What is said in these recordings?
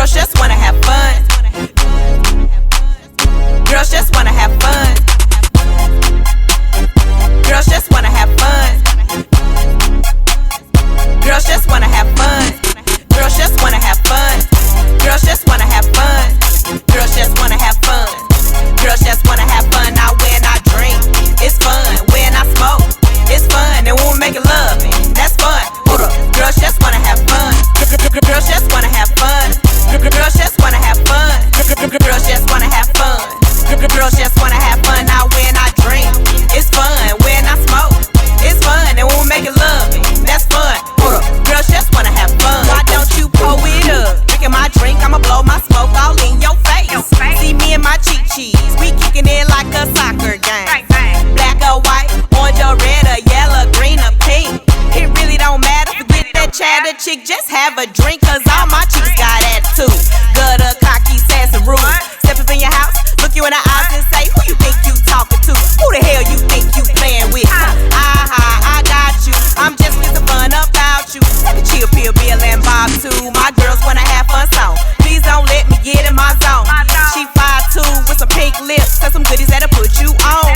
Girls just wanna have fun. Girls just wanna have fun. Girls just wanna have fun. Girls just wanna have fun. Girls just wanna have fun. Girls just wanna have fun. Girls just wanna have fun. Girls just wanna have fun. Now when I drink, it's fun. When I smoke, it's fun. And when we make love, that's fun. Hold up. Girls just wanna have fun. Girls just wanna have fun. Girls just wanna have fun. Girls just wanna have fun. Girls just wanna have fun. Now when I drink, it's fun. When I smoke, it's fun. And when we make love, that's fun. Hold up. Girls just wanna have fun. Why don't you pull it up? Drinking my drink, I'ma blow my smoke all in your face. See me and my cheese, we kicking it like a soccer game. Black or white, orange or red or yellow, green or pink. It really don't matter. Forget that chatter, chick, just have a drink. Cause all my chicks got attitude. Gutter, cocky, sassy, rude. Step up in your house, look you in the eyes and say, who you think you talking to? Who the hell you think you playing with? I got you. I'm just missing fun about you. Take a chill pill, Bill and Bob too. My girls wanna have fun, so please don't let me get in my zone. She 5'2" with some pink lips and some goodies that'll put you on.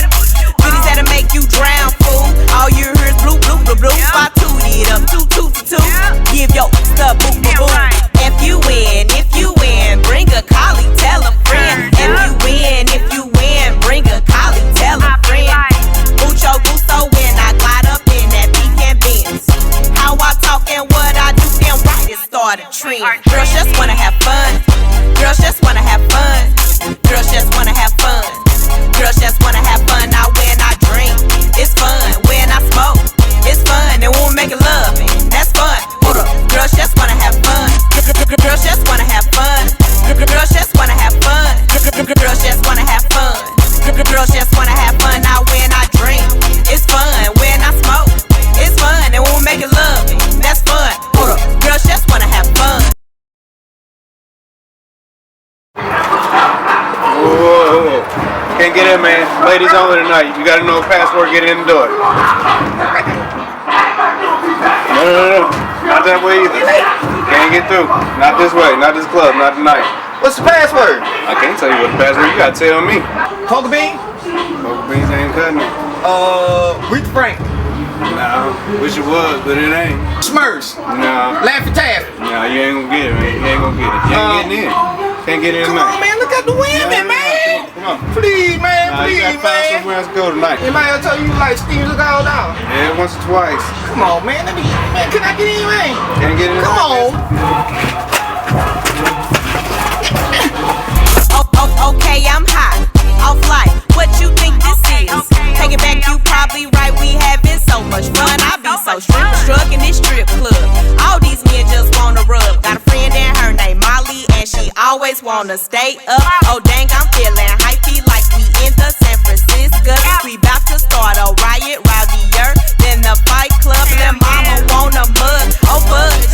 Goodies that'll make you drown, fool. All you hear is blue, blue, blue, blue. 5'2" it up, 2, 2, 2, 2. Give your stuff, boom, boom, boom. If you win, bring a collie, tell a friend. If you win, bring a collie, tell a friend. Mucho gusto when I glide up in that pecan Benz. How I talk and what I do, damn right, it start a trend. Girls just wanna have fun. Girls just wanna have fun. Girls just wanna have fun. Girls just wanna have fun. Now when I drink, it's fun. When I smoke, it's fun. And when we make love, that's fun. Hold up. Girls just wanna have fun. Girls just wanna have fun. Girls just wanna have fun. Girls just wanna have fun. Girls just wanna have fun. Now when I drink, it's fun. When I smoke, it's fun. And when we make love, that's fun. Hold up. Girls just wanna have fun. Whoa. Can't get in, man. Ladies only tonight. You gotta know the password, get in the door. No. Not that way either. Can't get through. Not this way. Not this club. Not tonight. What's the password? I can't tell you what the password. You gotta tell me. Coca Bean? Coca Beans ain't cutting it. Rita Frank. No. Wish it was, but it ain't. Smurfs. No. Laffy Taffy. No, you ain't gonna get it, man. You ain't gonna get it. You ain't getting in. Can't get in Come tonight. on, man. Look at the women, man. Come on. Please, man. You Please, gotta find man. somewhere else to go tonight. Anybody else tell you like Steve look all down? Yeah, once or twice. Come on, man. Man, can I get in, man? Can't get in. Come on. Okay, I'm hot, off light. What you think this is? Take it back, you probably right. We having so much fun. I be so struck in this strip club. All these men just wanna rub. Got a friend and her name Molly, and she always wanna stay up. Oh dang, I'm feeling hypey like we in the San Francisco. We bout to start a riot, rowdier than the Fight Club. And mama want a mug, oh fudge.